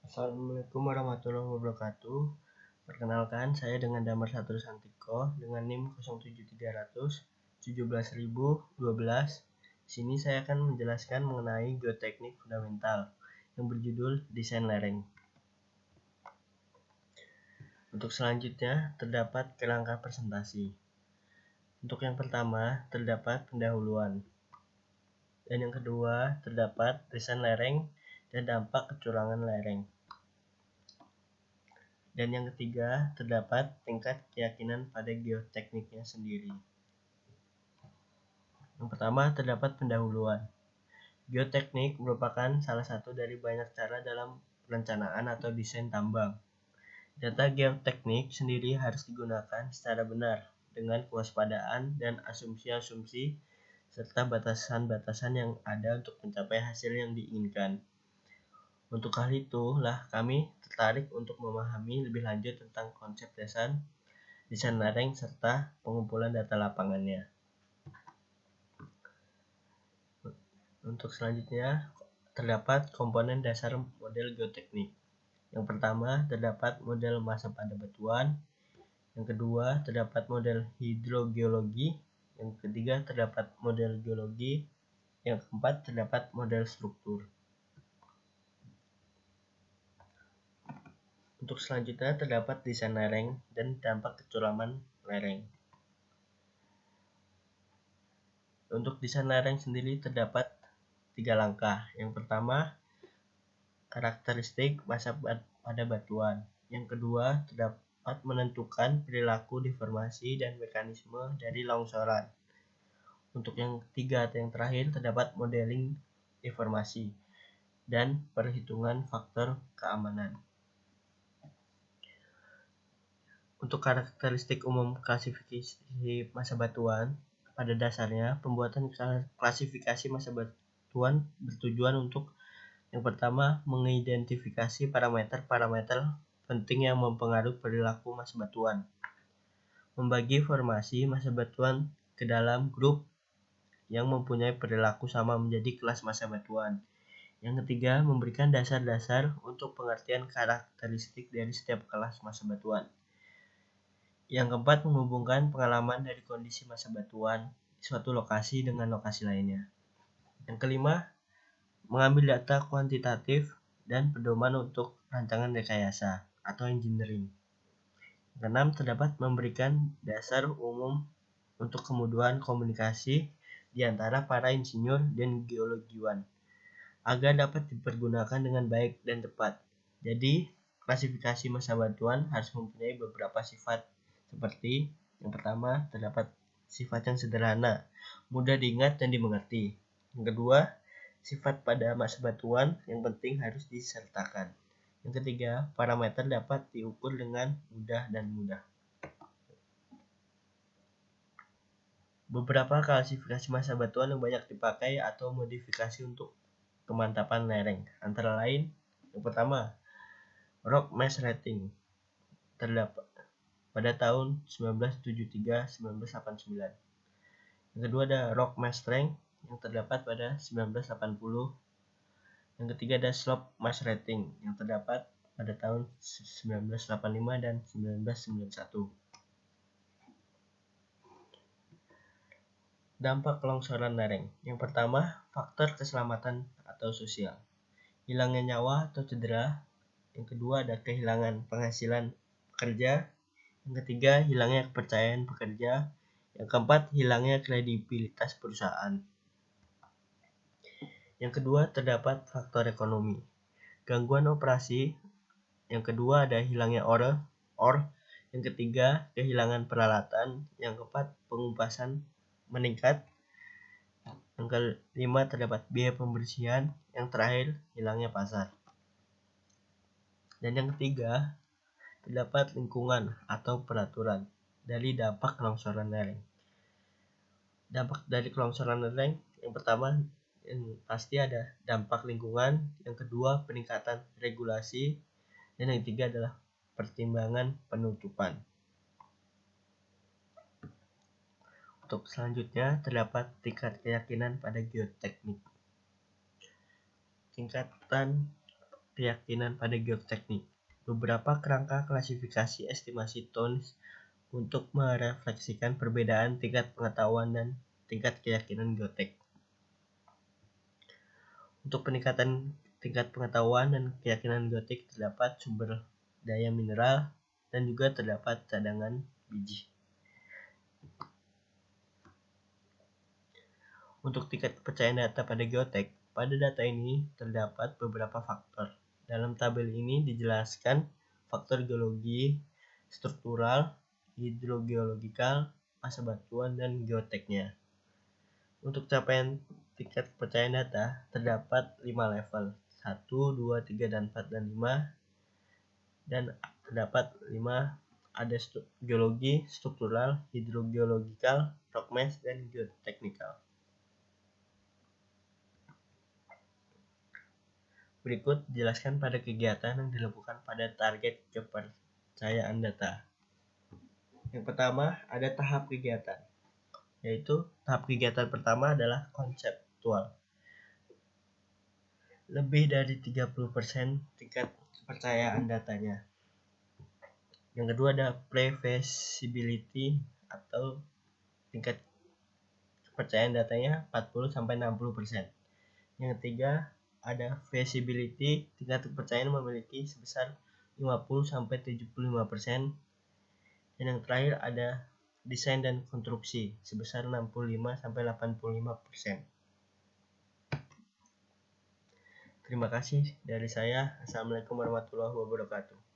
Assalamualaikum warahmatullahi wabarakatuh. Perkenalkan, saya dengan Damar Satu Santiko dengan NIM 07300 17012. Di sini saya akan menjelaskan mengenai geoteknik fundamental yang berjudul desain lereng. Untuk selanjutnya terdapat kerangka presentasi. Untuk yang pertama terdapat pendahuluan. Dan yang kedua terdapat desain lereng dan dampak kecurangan lereng. Dan yang ketiga, terdapat tingkat keyakinan pada geotekniknya sendiri. Yang pertama, terdapat pendahuluan. Geoteknik merupakan salah satu dari banyak cara dalam perencanaan atau desain tambang. Data geoteknik sendiri harus digunakan secara benar, dengan kewaspadaan dan asumsi-asumsi, serta batasan-batasan yang ada untuk mencapai hasil yang diinginkan. Untuk hal itulah kami tertarik untuk memahami lebih lanjut tentang konsep desain lereng serta pengumpulan data lapangannya. Untuk selanjutnya terdapat komponen dasar model geoteknik. Yang pertama terdapat model massa pada batuan. Yang kedua terdapat model hidrogeologi. Yang ketiga terdapat model geologi. Yang keempat terdapat model struktur. Untuk selanjutnya terdapat desain lereng dan dampak kecurangan lereng. Untuk desain lereng sendiri terdapat 3 langkah. Yang pertama, karakteristik massa pada batuan. Yang kedua, terdapat menentukan perilaku deformasi dan mekanisme dari longsoran. Untuk yang ketiga atau yang terakhir, terdapat modeling deformasi dan perhitungan faktor keamanan. Untuk karakteristik umum klasifikasi massa batuan, pada dasarnya pembuatan klasifikasi massa batuan bertujuan untuk yang pertama mengidentifikasi parameter-parameter penting yang mempengaruhi perilaku massa batuan, membagi formasi massa batuan ke dalam grup yang mempunyai perilaku sama menjadi kelas massa batuan. Yang ketiga, memberikan dasar-dasar untuk pengertian karakteristik dari setiap kelas massa batuan. Yang keempat, menghubungkan pengalaman dari kondisi massa batuan di suatu lokasi dengan lokasi lainnya. Yang kelima, mengambil data kuantitatif dan pedoman untuk rancangan rekayasa atau engineering. Yang keenam, terdapat memberikan dasar umum untuk kemudahan komunikasi di antara para insinyur dan geologiwan agar dapat dipergunakan dengan baik dan tepat. Jadi, klasifikasi massa batuan harus mempunyai beberapa sifat seperti yang pertama, terdapat sifat yang sederhana, mudah diingat dan dimengerti. Yang kedua, sifat pada massa batuan yang penting harus disertakan. Yang ketiga, parameter dapat diukur dengan mudah dan mudah. Beberapa klasifikasi massa batuan yang banyak dipakai atau modifikasi untuk kemantapan lereng, antara lain yang pertama, rock mass rating, terdapat pada tahun 1973-1989. Yang kedua ada rock mass strength yang terdapat pada 1980. Yang ketiga ada slope mass rating yang terdapat pada tahun 1985 dan 1991. Dampak longsoran lereng. Yang pertama, faktor keselamatan atau sosial. Hilangnya nyawa atau cedera. Yang kedua ada kehilangan penghasilan pekerja. Yang ketiga, hilangnya kepercayaan pekerja. Yang keempat, hilangnya kredibilitas perusahaan. Yang kedua, terdapat faktor ekonomi. Gangguan operasi. Yang kedua, ada hilangnya ore. Yang ketiga, kehilangan peralatan. Yang keempat, pengupasan meningkat. Yang kelima, terdapat biaya pembersihan. Yang terakhir, hilangnya pasar. Dan yang ketiga, terdapat lingkungan atau peraturan dari dampak longsoran lereng. Dampak dari kelongsoran lereng yang pertama yang pasti ada dampak lingkungan, yang kedua peningkatan regulasi, dan yang ketiga adalah pertimbangan penutupan. Untuk selanjutnya terdapat tingkat keyakinan pada geoteknik. Tingkatan keyakinan pada geoteknik. Beberapa kerangka klasifikasi estimasi Towns untuk merefleksikan perbedaan tingkat pengetahuan dan tingkat keyakinan geotek. Untuk peningkatan tingkat pengetahuan dan keyakinan geotek terdapat sumber daya mineral dan juga terdapat cadangan biji. Untuk tingkat kepercayaan data pada geotek, pada data ini terdapat beberapa faktor. Dalam tabel ini dijelaskan faktor geologi, struktural, hidrogeologikal, masa batuan, dan geoteknya. Untuk capaian tingkat kepercayaan data terdapat 5 level, 1, 2, 3, dan 4, dan 5. Dan terdapat 5 ada geologi, struktural, hidrogeologikal, rock mass, dan geoteknikal. Berikut dijelaskan pada kegiatan yang dilakukan pada target kepercayaan data. Yang pertama ada tahap kegiatan, yaitu tahap kegiatan pertama adalah konseptual. Lebih dari 30% tingkat kepercayaan datanya. Yang kedua ada pre-feasibility atau tingkat kepercayaan datanya 40-60%. Yang ketiga ada feasibility, tingkat kepercayaan memiliki sebesar 50-75%. Dan yang terakhir ada desain dan konstruksi sebesar 65-85%. Terima kasih dari saya. Assalamualaikum warahmatullahi wabarakatuh.